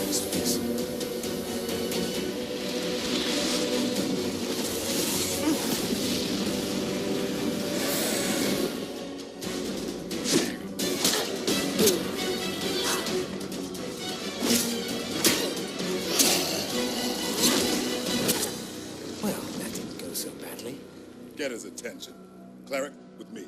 his face. Well, that didn't go so badly. Get his attention. Cleric, with me.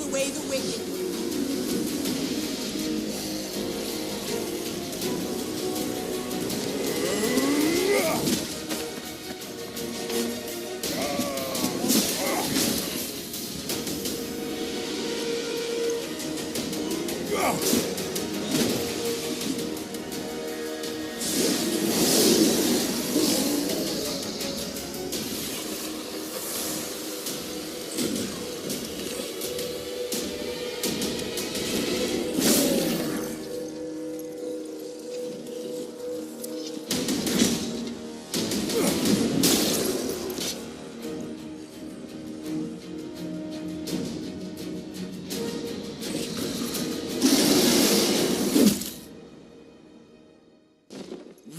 Away the wicked.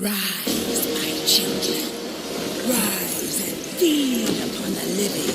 Rise, my children. Rise and feed upon the living.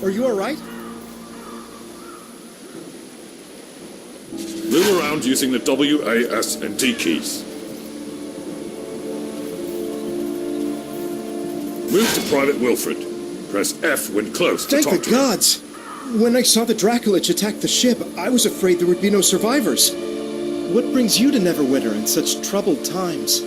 Are you alright? Move around using the W, A, S, and D keys. Move to Private Wilfred. Press F when close to Thank talk the to him. gods! When I saw the Draculich attack the ship, I was afraid there would be no survivors. What brings you to Neverwinter in such troubled times?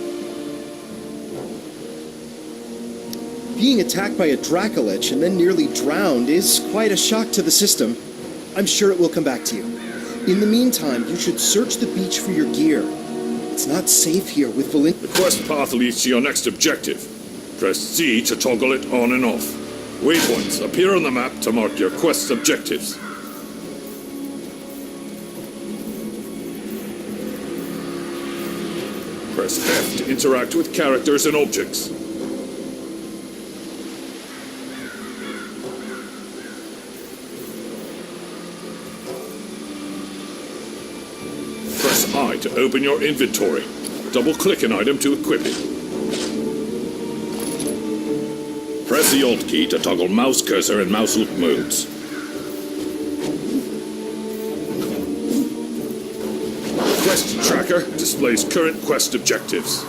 Being attacked by a Draculich and then nearly drowned is quite a shock to the system. I'm sure it will come back to you. In the meantime, you should search the beach for your gear. It's not safe here with Valin. The quest path leads to your next objective. Press Z to toggle it on and off. Waypoints appear on the map to mark your quest's objectives. Press F to interact with characters and objects. Press I to open your inventory. Double-click an item to equip it. Press the Alt key to toggle mouse cursor and mouse look modes. Quest Tracker displays current quest objectives.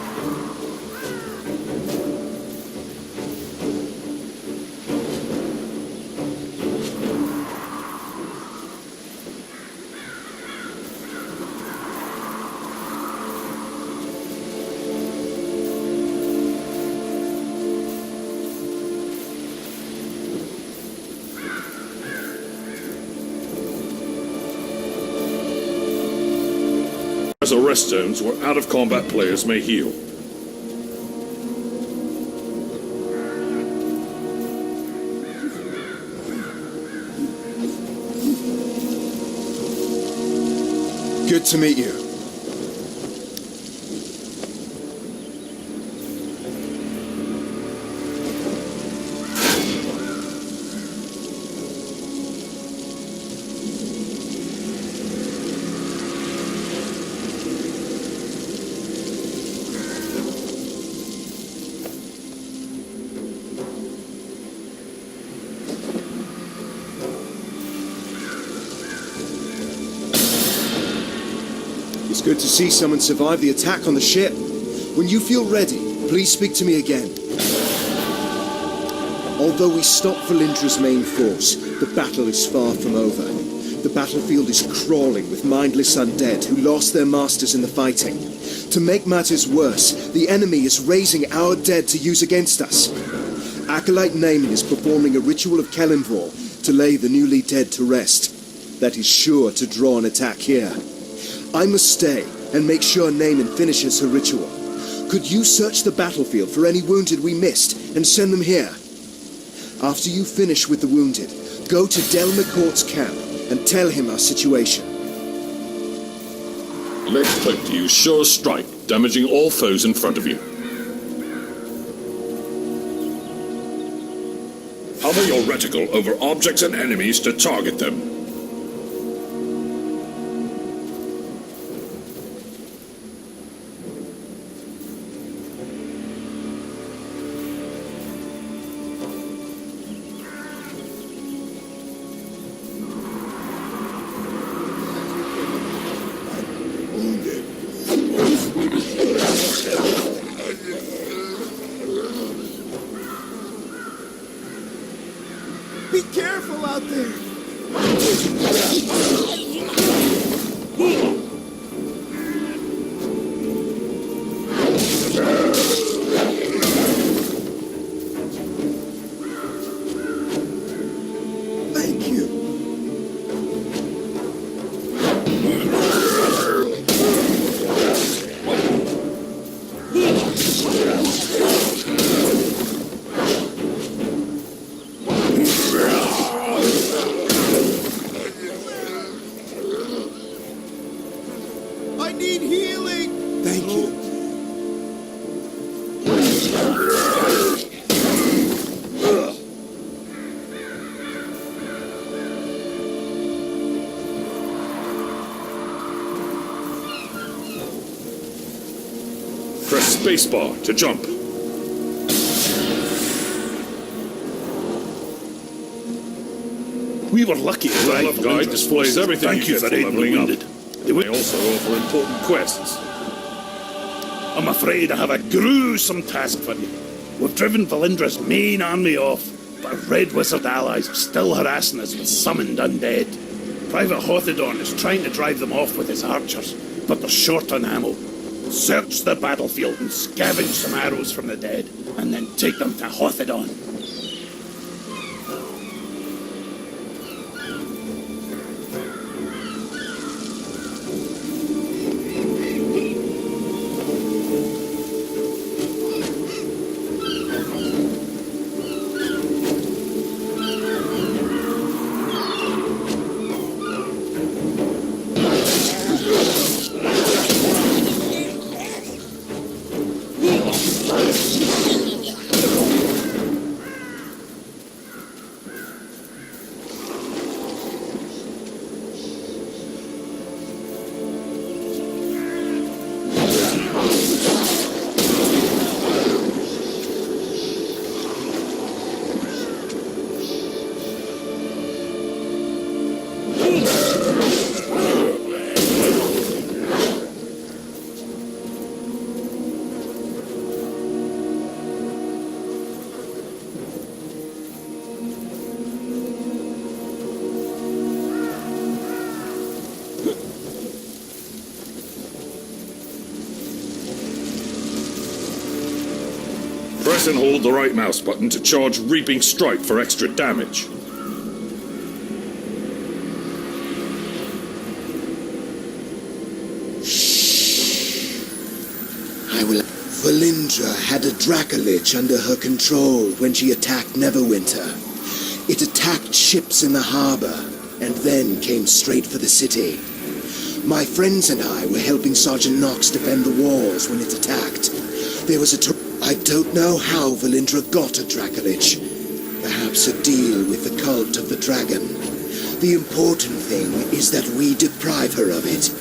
As a rest zones where out-of-combat players may heal. Good to meet you. It's good to see someone survive the attack on the ship. When you feel ready, please speak to me again. Although we stopped Valindra's main force, the battle is far from over. The battlefield is crawling with mindless undead who lost their masters in the fighting. To make matters worse, the enemy is raising our dead to use against us. Acolyte Naaman is performing a ritual of Kelimvor to lay the newly dead to rest. That is sure to draw an attack here. I must stay and make sure Naaman finishes her ritual. Could you search the battlefield for any wounded we missed and send them here? After you finish with the wounded, go to Del McCourt's camp and tell him our situation. Left click to use Sure Strike, damaging all foes in front of you. Hover your reticle over objects and enemies to target them. Be careful out there! Thank you. I need healing! Thank you. Press spacebar to jump. We were lucky to The drive level up guide displays everything Thank you you get for for aiding the leveling up. wounded. They also offer important quests. I'm afraid I have a gruesome task for you. We've driven Valindra's main army off, but our Red Wizard allies are still harassing us with summoned undead. Private Hothedorn is trying to drive them off with his archers, but they're short on ammo. Search the battlefield and scavenge some arrows from the dead, and then take them to Hothedorn. Press and hold the right mouse button to charge Reaping Strike for extra damage. Valindra had a Dracolich under her control when she attacked Neverwinter. It attacked ships in the harbor, and then came straight for the city. My friends and I were helping Sergeant Knox defend the walls when it attacked. There was I don't know how Valindra got a Dracolich. Perhaps a deal with the cult of the dragon. The important thing is that we deprive her of it.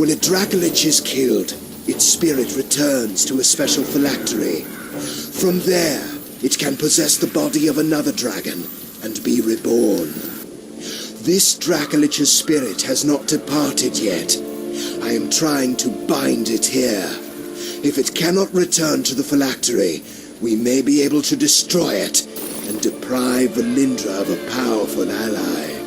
When a Dracolich is killed, its spirit returns to a special phylactery. From there, it can possess the body of another dragon and be reborn. This Dracolich's spirit has not departed yet. I am trying to bind it here. If it cannot return to the phylactery, we may be able to destroy it and deprive Valindra of a powerful ally.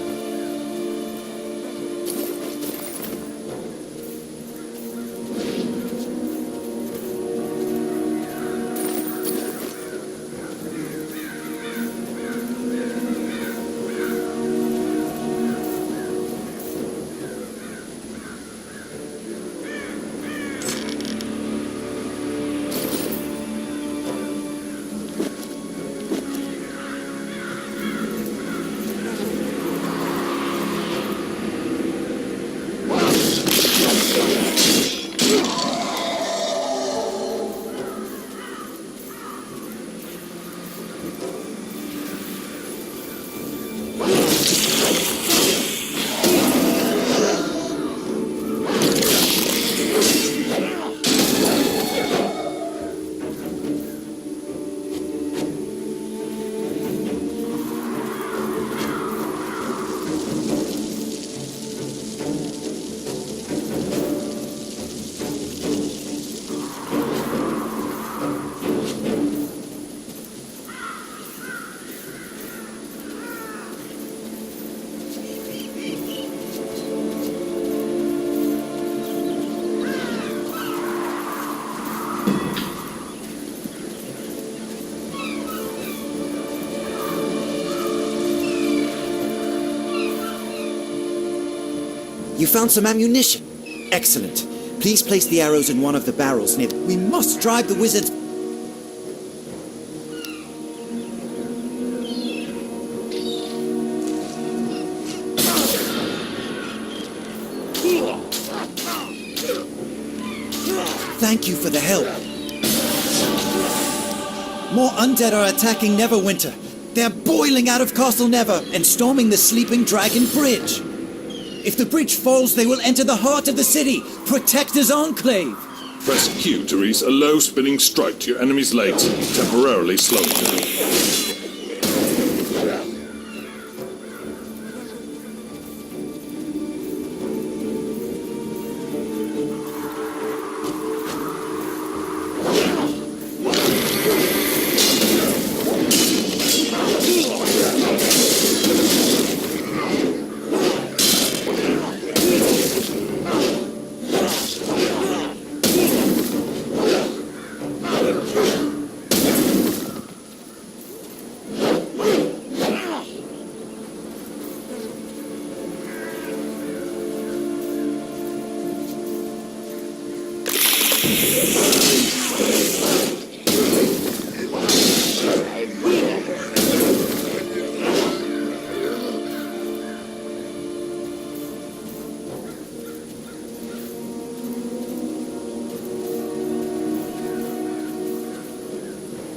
You found some ammunition. Excellent. Please place the arrows in one of the barrels near... We must drive the wizards... Thank you for the help. More undead are attacking Neverwinter. They're boiling out of Castle Never and storming the Sleeping Dragon Bridge. If the bridge falls, they will enter the heart of the city. Protect his enclave. Press Q to release a low spinning strike to your enemy's legs, temporarily slowing them.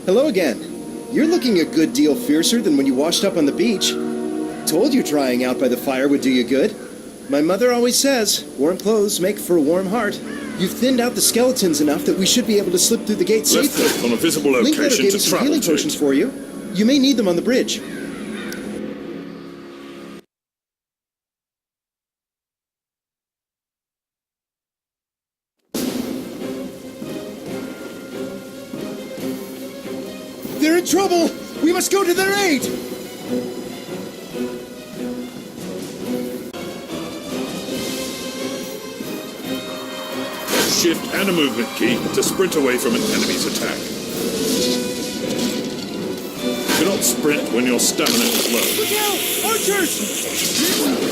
Hello again. You're looking a good deal fiercer than when you washed up on the beach. Told you drying out by the fire would do you good. My mother always says, warm clothes make for a warm heart. You've thinned out the skeletons enough that we should be able to slip through the gate Left safely. click on a visible Linkletter location gave to us some travel healing to potions it. for you. You may need them on the bridge. They're in trouble! We must go to their aid! Shift and a movement key to sprint away from an enemy's attack. You cannot sprint when your stamina is low. Look out! Archers!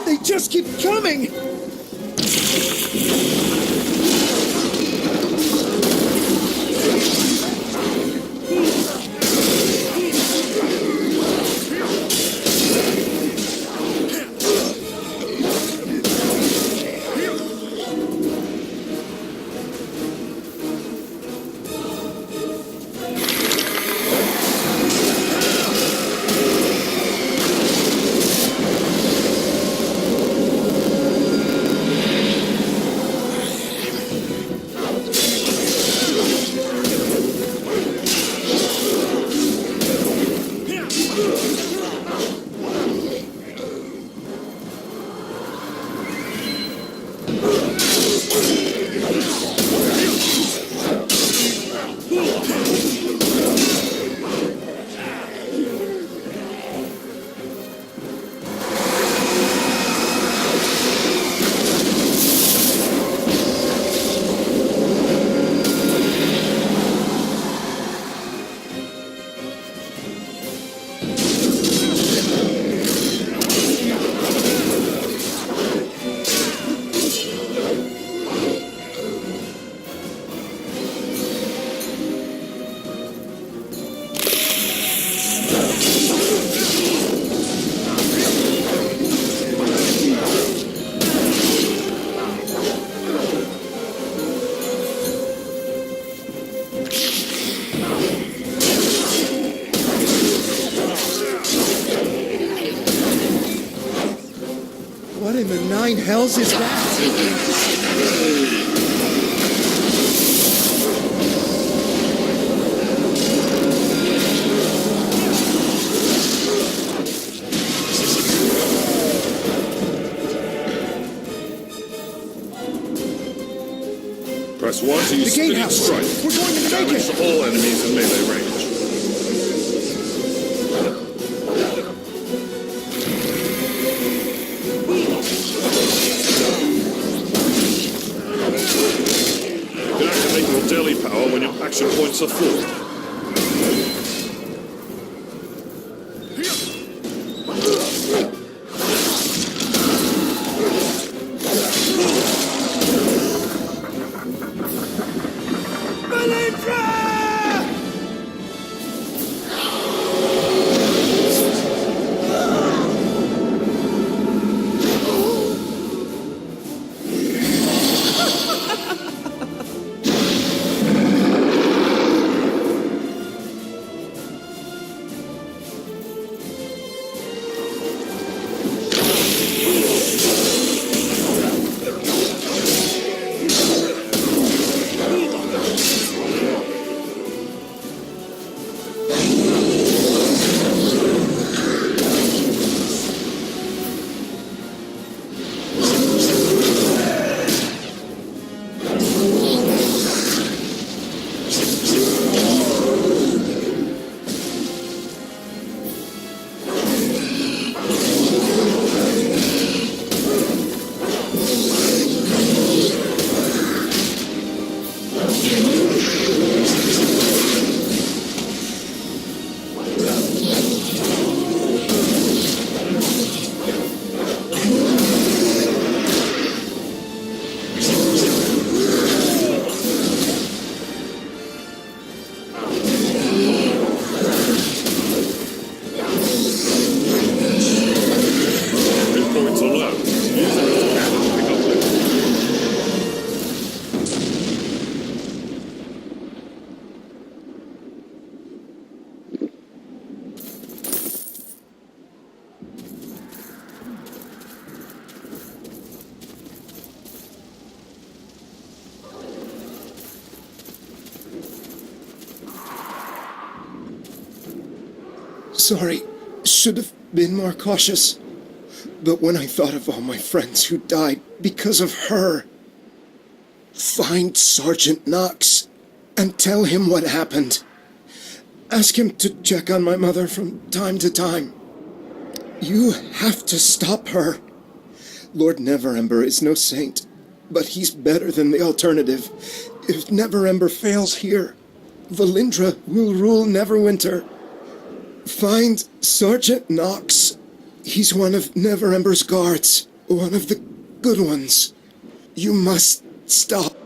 They just keep coming! What in the nine hells is that? Press 1 to use The spinning gatehouse! strike. We're going to take Damage it! to all enemies in melee range. You can activate your daily power when your action points are full. sorry. Should have been more cautious. But when I thought of all my friends who died because of her... Find Sergeant Knox and tell him what happened. Ask him to check on my mother from time to time. You have to stop her. Lord Neverember is no saint, but he's better than the alternative. If Neverember fails here, Valindra will rule Neverwinter. Find Sergeant Knox. He's one of Neverember's guards, one of the good ones. You must stop.